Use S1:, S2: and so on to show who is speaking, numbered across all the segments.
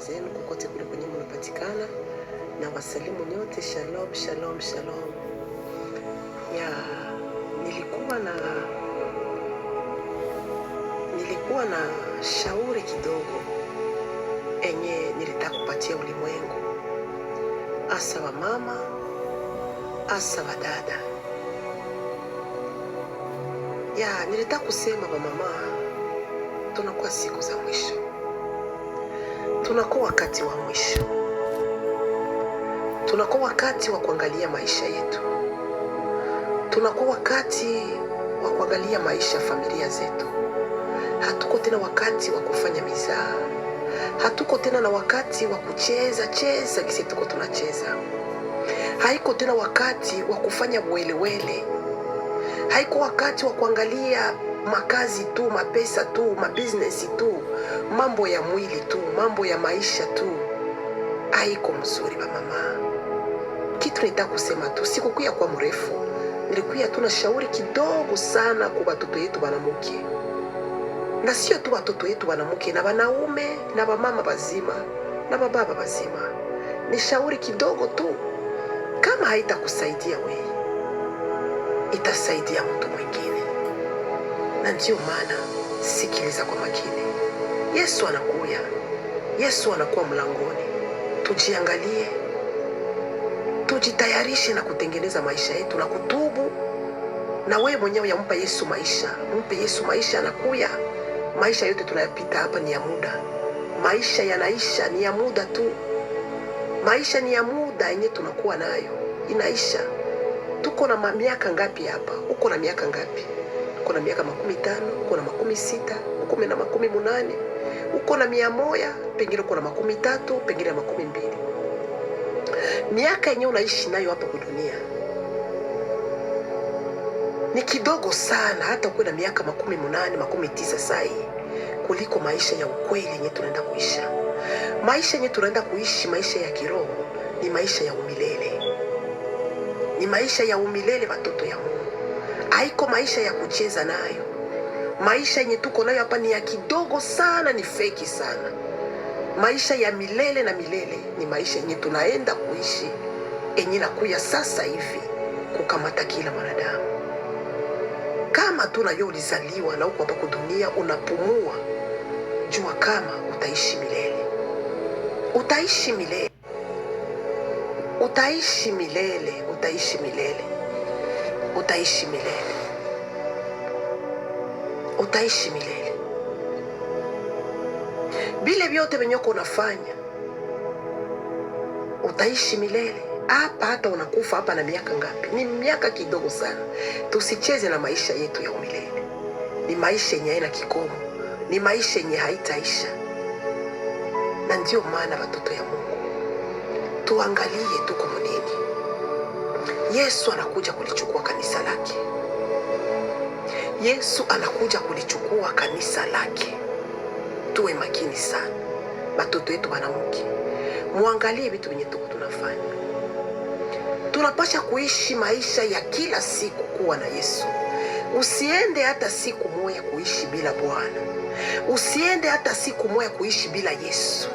S1: zenu kokote kule kwenye mnapatikana, na wasalimu nyote. Shalom, shalom, shalom. Nilikuwa na shauri kidogo enye nilitaka kupatia ulimwengu, asa wa mama, asa wa dada. Nilitaka kusema wa mama, tunakuwa siku za mwisho, tunakuwa wakati wa mwisho, tunakuwa wakati wa kuangalia maisha yetu, tunakuwa wakati wa kuangalia maisha ya familia zetu. Hatuko tena wakati wa kufanya mizaa, hatuko tena na wakati wa kucheza kisi tuko tunacheza. Haiko tena wakati wa kufanya welewele, haiko wakati wa kuangalia makazi tu, mapesa tu, mabusiness tu, mambo ya mwili tu, mambo ya maisha tu. Haiko mzuri ba mama. Kitu nitaka kusema tu, sikukuya kwa mrefu, nilikuya tu na shauri kidogo sana kwa watoto yetu banamuke. Na sio tu watoto yetu banamuke, na wanaume, na mama bazima, na baba bazima. Ni shauri kidogo tu. Kama haitakusaidia wewe, itasaidia mtu mwingine. Na ndio maana sikiliza kwa makini. Yesu anakuja. Yesu anakuwa mlangoni. Tujiangalie, tujitayarishe na kutengeneza maisha yetu na kutubu. Na wewe mwenyewe yampa Yesu maisha. Mpe Yesu maisha, anakuja. Maisha yote tunayapita hapa ni ya muda. Maisha yanaisha, ni ya muda tu. Maisha ni ya muda yenye tunakuwa nayo, inaisha. Tuko na miaka ngapi hapa? Uko na miaka ngapi? Uko na miaka 50, uko na 60, uko na 80, uko na 100, pengine uko na 30, pengine 20. Miaka yenye unaishi nayo hapa kwa dunia ni kidogo sana, hata uko na miaka 18, 19 sai, kuliko maisha ya ukweli yenye tunaenda kuisha. Maisha yenye tunaenda kuishi, maisha ya kiroho, ni maisha ya umilele. Ni maisha ya umilele, watoto ya Mungu. Haiko maisha ya kucheza nayo. Maisha yenye tuko nayo hapa ni ya kidogo sana, ni feki sana. Maisha ya milele na milele ni maisha yenye tunaenda kuishi, yenye nakuya sasa hivi kukamata kila mwanadamu. Kama tu nayo ulizaliwa na uko hapa kwa dunia unapumua, jua kama utaishi milele. Utaishi milele. Utaishi milele, utaishi milele. Utaishi milele. Utaishi milele. Bile vyote venyoko unafanya, utaishi milele. Hapa hata unakufa hapa na miaka ngapi? Ni miaka kidogo sana. Tusicheze na maisha yetu ya umilele. Ni maisha yenye haina kikomo. Ni maisha yenye haitaisha. Na ndio maana watoto ya Mungu, tuangalie tuko mnini. Yesu anakuja kulichukua kanisa lake. Yesu anakuja kulichukua kanisa lake. Tuwe makini sana. Watoto yetu wanamuke, muangalie vitu venye tuko tunafanya. Tunapasha kuishi maisha ya kila siku kuwa na Yesu. Usiende hata siku moja kuishi bila Bwana. Usiende hata siku moja kuishi bila Yesu.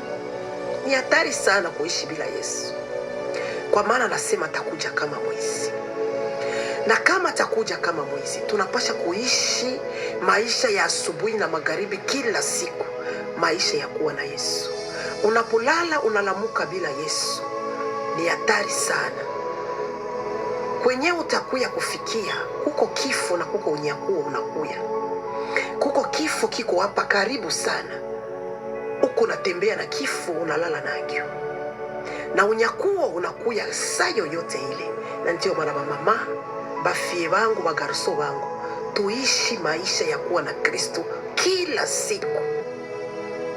S1: Ni hatari sana kuishi bila Yesu. Kwa maana anasema atakuja kama mwizi. Na kama atakuja kama mwizi, tunapasha kuishi maisha ya asubuhi na magharibi kila siku, maisha ya kuwa na Yesu. Unapolala unalamuka bila Yesu, ni hatari sana. Kwenye utakuya kufikia, kuko kifo na kuko unyakuo unakuya. Kuko kifo kiko hapa karibu sana. Uko unatembea na kifo, unalala nakyo. Na unyakuo unakuya saa yoyote ile. Na ndio maana mama, bafie bangu, bagaruso bangu, tuishi maisha ya kuwa na Kristo kila siku.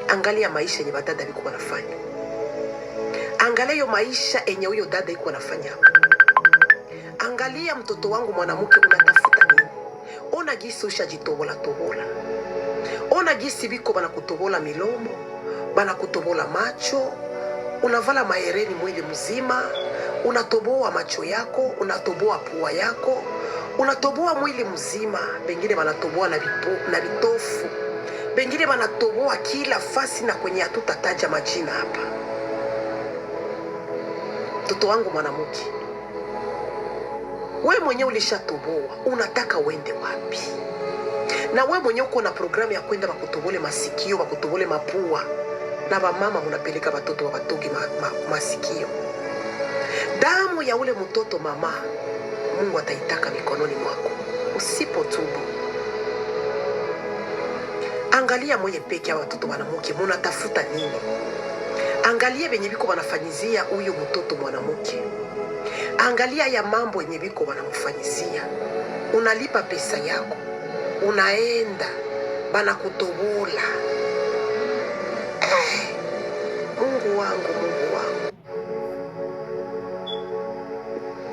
S1: Angalia maisha yenye badada biko wanafanya. Angalia yo maisha enye huyo dada iko anafanya. Angalia mtoto wangu mwanamke, unatafuta nini? Ona gisi ushajitobola tobola. Ona gisi biko banakutobola milomo, banakutobola macho, unavala mahereni mwili mzima, unatoboa macho yako, unatoboa pua yako, unatoboa mwili mzima, pengine banatoboa na bitofu. Bengine banatoboa kila fasi na kwenye hatutataja majina hapa. Mtoto wangu mwanamke, we mwenye ulishatoboa, unataka uende wapi? Na we mwenye uko na programu ya kwenda bakutobole masikio, bakutobole mapua, na bamama munapeleka batoto wabatoge masikio. Damu ya ule mtoto mama, Mungu ataitaka mikononi mwako usipotubu. Angalia mwenye peke ya watoto mwanamke, munatafuta nini? Angalia benye biko wanafanyizia huyo mtoto mwanamke. Angalia ya mambo yenye biko wanamfanyizia. Unalipa pesa yako, unaenda banakutobola. Mungu wangu, Mungu wangu.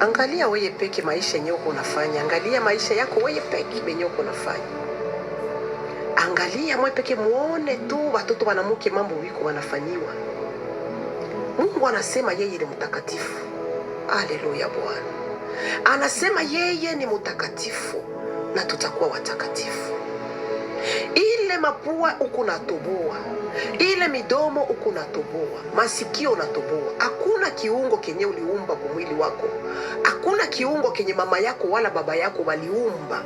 S1: Angalia wewe peke maisha yenye uko unafanya. Angalia maisha yako wewe peke yenye uko unafanya. Angalia mwe peke, muone tu watoto wanamke mambo wiko wanafanyiwa. Mungu anasema yeye ni mtakatifu. Haleluya Bwana. Anasema yeye ni mtakatifu na tutakuwa watakatifu. Ile mapua uko natoboa, ile midomo uko natoboa, masikio natoboa. Hakuna kiungo kenye uliumba kwa mwili wako. Hakuna kiungo kenye mama yako wala baba yako waliumba.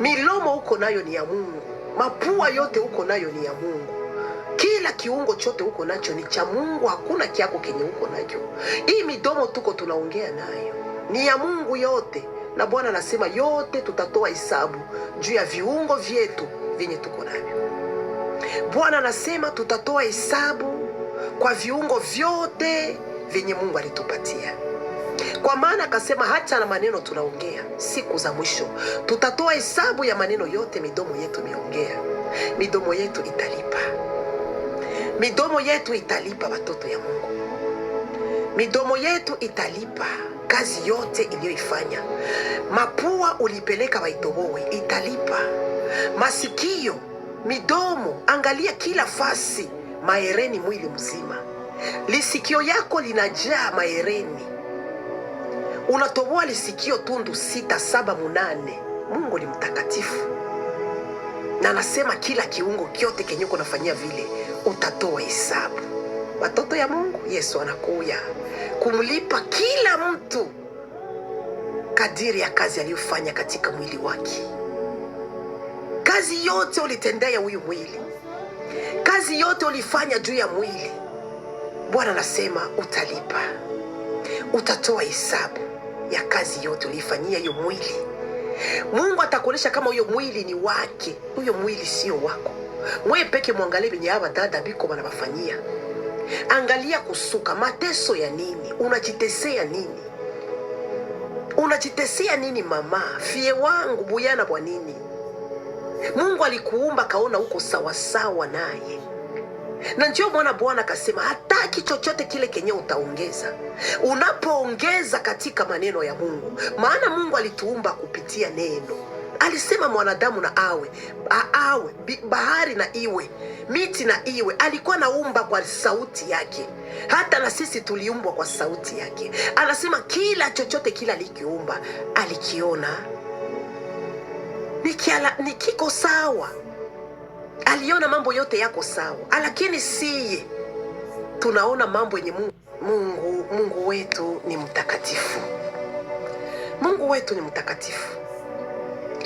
S1: Milomo uko nayo ni ya Mungu. Mapua yote uko nayo ni ya Mungu. Kila kiungo chote uko nacho ni cha Mungu. Hakuna kiako kenye uko nacho. Hii midomo tuko tunaongea nayo ni ya Mungu yote. Na Bwana anasema yote tutatoa hesabu juu ya viungo vyetu vyenye tuko navyo. Bwana anasema tutatoa hesabu kwa viungo vyote vyenye Mungu alitupatia. Kwa maana akasema hata na maneno tunaongea siku za mwisho tutatoa hesabu ya maneno yote midomo yetu miongea. Midomo yetu italipa. Midomo yetu italipa, watoto ya Mungu. Midomo yetu italipa kazi yote iliyoifanya. Mapua ulipeleka waitobowe, italipa. Masikio, midomo, angalia kila fasi, mahereni mwili mzima. Lisikio yako linajaa mahereni. Unatoboa lisikio tundu 6, 7, 8. Mungu ni mtakatifu. Na anasema kila kiungo kyote kenye uko nafanyia vile utatoa hesabu. Watoto ya Mungu, Yesu anakuja kumlipa kila mtu kadiri ya kazi aliyofanya katika mwili wake. Kazi yote ulitendea huyu mwili, kazi yote ulifanya juu ya mwili, Bwana anasema utalipa. Utatoa hesabu ya kazi yote ulifanyia hiyo mwili. Mungu atakuonesha kama huyo mwili ni wake. Huyo mwili sio wako. Mwe peke muangalie benye hawa dada biko wanabafanyia. Angalia kusuka, mateso ya nini? Unajitesea nini? Unajitesea nini mama? Fie wangu buyana kwa nini? Mungu alikuumba kaona uko sawa sawa naye. Na ndio mwana Bwana akasema hataki chochote kile kenye utaongeza. Unapoongeza katika maneno ya Mungu, maana Mungu alituumba kupitia neno. Alisema mwanadamu na awe, bahari na iwe, miti na iwe. Alikuwa naumba kwa sauti yake. Hata na sisi tuliumbwa kwa sauti yake. Anasema kila chochote kila alikiumba alikiona nikiko sawa. Aliona mambo yote yako sawa. Lakini siye tunaona mambo yenye Mungu wetu ni mtakatifu. Mungu wetu ni mtakatifu.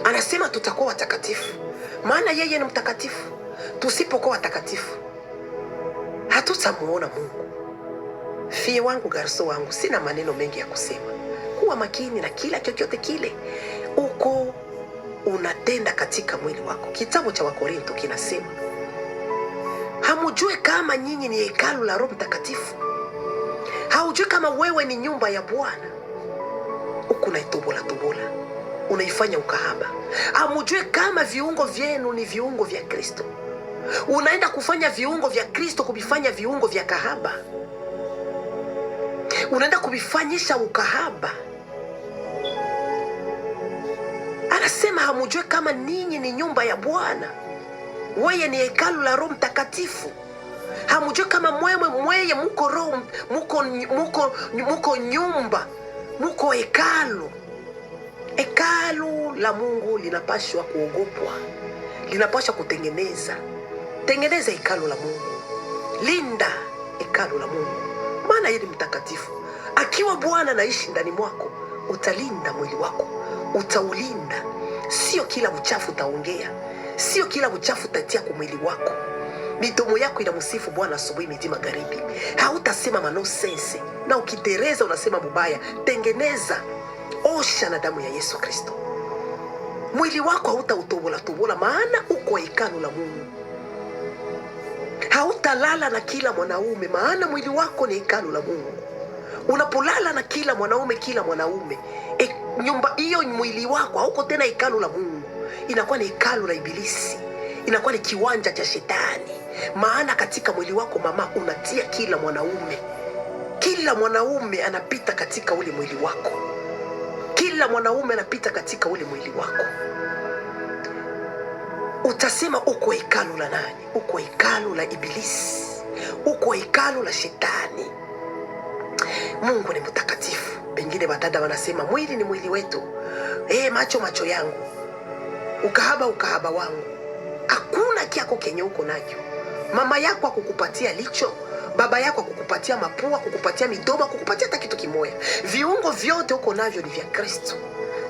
S1: Anasema tutakuwa watakatifu, maana yeye ni mtakatifu. Tusipokuwa watakatifu hatutamuona Mungu. Fie wangu, garso wangu, sina maneno mengi ya kusema. Kuwa makini na kila chochote kile uko unatenda katika mwili wako. Kitabu cha Wakorintho kinasema, hamujue kama nyinyi ni hekalu la Roho Mtakatifu? Haujui kama wewe ni nyumba ya Bwana? Uko unaitobola, unaifanya ukahaba. Hamujue kama viungo vyenu ni viungo vya Kristo? Unaenda kufanya viungo vya Kristo kuvifanya viungo vya kahaba. Unaenda kuvifanyisha ukahaba. Anasema hamujue kama ninyi ni nyumba ya Bwana? Wewe ni hekalu la Roho Mtakatifu. Hamujue kama mweye muko roho, muko nyumba, muko hekalu. Hekalu la Mungu linapaswa kuogopwa. linapaswa kutengeneza. Tengeneza hekalu la Mungu. Linda hekalu la Mungu, maana yeye ni mtakatifu. Akiwa Bwana anaishi ndani mwako, utalinda mwili wako, utaulinda. Sio kila uchafu utaongea, sio kila uchafu utatia kwa mwili wako. Midomo yako inamsifu Bwana asubuhi, midi, magharibi. Hautasema manonsense, na ukitereza unasema mubaya. Tengeneza, osha na damu ya Yesu Kristo. Mwili wako hautautobola tobola, maana uko hekalu la Mungu. Hautalala na kila mwanaume, maana mwili wako ni hekalu la Mungu. Unapolala na kila mwanaume, nyumba hiyo, mwili wako hauko tena hekalu la Mungu, inakuwa ni hekalu la Ibilisi, inakuwa ni kiwanja cha Shetani. Maana katika mwili wako mama, unatia kila mwanaume. Kila mwanaume anapita katika ule mwili wako. Kila mwanaume anapita katika ule mwili wako. Utasema uko hekalu la nani? Uko hekalu la Ibilisi, uko hekalu la Shetani. Mungu ni mtakatifu. Pengine badada wanasema mwili ni mwili wetu. Macho yangu, ukahaba wangu. Hakuna kiako kenye uko nacho. Mama yako akukupatia licho, baba yako akukupatia mapua, kukupatia midomo, kukupatia hata kitu kimoja. Viungo vyote uko navyo ni vya Kristo.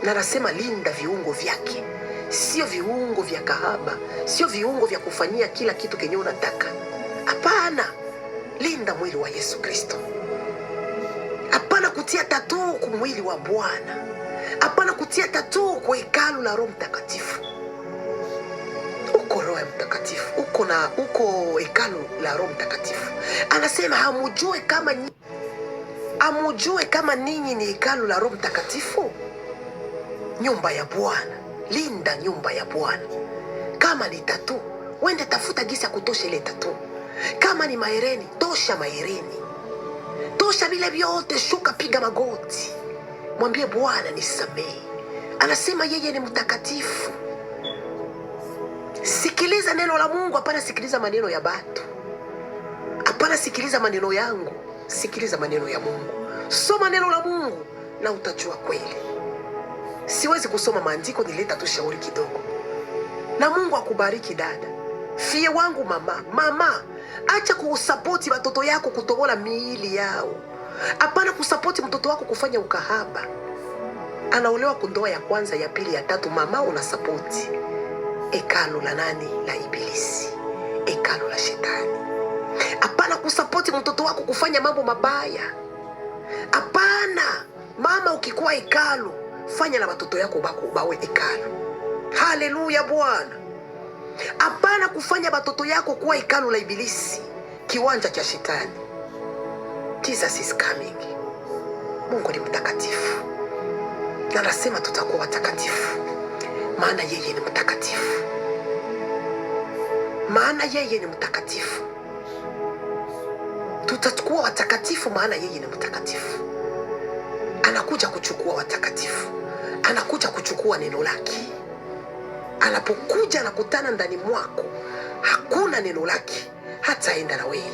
S1: Na nasema linda viungo vyake. Sio viungo vya kahaba, sio viungo vya kufanyia kila kitu kenye unataka. Hapana, linda mwili wa Yesu Kristo. Hapana kutia tatu kwa mwili wa Bwana. Hapana kutia tatu kwa hekalu la Roho Mtakatifu. Uko Roho Mtakatifu, uko hekalu la Roho Mtakatifu. Anasema hamujue kama ninyi ni hekalu la Roho Mtakatifu. Nyumba ya Bwana, linda nyumba ya Bwana. Kama ni tatu, wende tafuta gisi ya kutosha ile tatu. Kama ni mahereni, tosha mahereni. Tosha vile vyote, shuka, piga magoti. Mwambie Bwana nisamehe. Anasema yeye ni mtakatifu. Sikiliza neno la Mungu, hapana sikiliza maneno ya batu. Hapana sikiliza maneno yangu, sikiliza maneno ya Mungu. Soma neno la Mungu na utajua kweli. Siwezi kusoma maandiko, nileta tu shauri kidogo. Na Mungu akubariki dada. Fie wangu mama, acha kusapoti watoto yako kutobola miili yao. Hapana kusapoti mtoto wako kufanya ukahaba. Anaolewa kundoa ya kwanza, ya pili, ya tatu, mama unasapoti. Hekalu la nani? La Ibilisi. Hekalu la Shetani. Hapana kusapoti mtoto wako kufanya mambo mabaya. Hapana. Mama ukikuwa hekalu, fanya na watoto yako bawe hekalu. Haleluya Bwana. Hapana kufanya watoto yako kuwa hekalu la Ibilisi, kiwanja cha Shetani. Jesus is coming. Mungu ni mtakatifu. Na nasema tutakuwa watakatifu, maana yeye ni mtakatifu. Maana yeye ni mtakatifu. Tutakuwa watakatifu maana yeye ni mtakatifu. Anakuja kuchukua watakatifu. Anakuja kuchukua neno lake. Anapokuja anakutana ndani mwako, hakuna neno lake hataenda na wewe.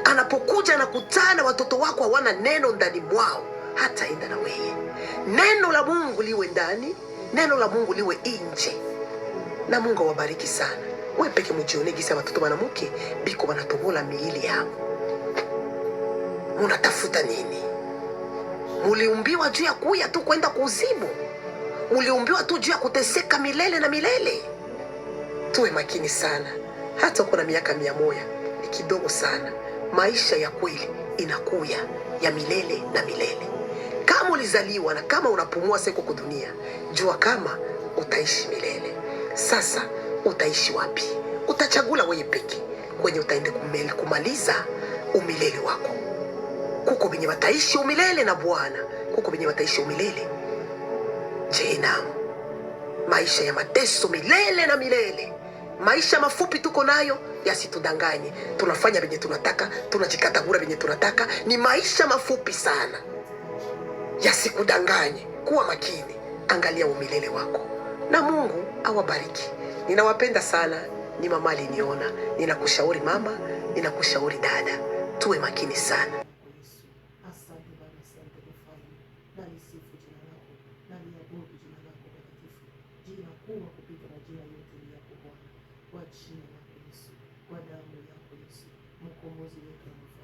S1: Anapokuja anakutana watoto wako hawana neno ndani mwao, hataenda na wewe. Neno la Mungu liwe ndani, neno la Mungu liwe nje. Na Mungu awabariki sana. Wewe peke mjione gisa watoto wanamuke biko wanatobola miili yao. Munatafuta nini? Muliumbiwa juu ya kuya tu kwenda kuzimu. Muliumbiwa tu juu ya kuteseka milele na milele. Tuwe makini sana. Hata uko na miaka 100 ni kidogo sana. Maisha ya kweli inakuya ya milele na milele. Kama ulizaliwa na kama unapumua seko kwa dunia, jua kama utaishi milele. Sasa utaishi wapi? Utachagula wewe peke kwenye utaende kumaliza umilele wako. Kuko benye wataishi umilele na Bwana, kuko benye wataishi umilele Jehanamu. Maisha ya mateso milele na milele. Maisha mafupi tuko nayo, yasitudanganye. Tunafanya benye tunataka, tunajikatagura benye tunataka. Ni maisha mafupi sana, yasikudanganye. Kuwa makini, angalia umilele wako. Na Mungu awabariki. Ninawapenda sana. Ni mama aliniona. Ninakushauri mama, ninakushauri dada, tuwe makini sana.
S2: Asante Baba, asante Mfalme. Na lisifu jina lako, na liabudu jina lako takatifu. Jina kuu kupita majina yote ni yako mkombozi wetu na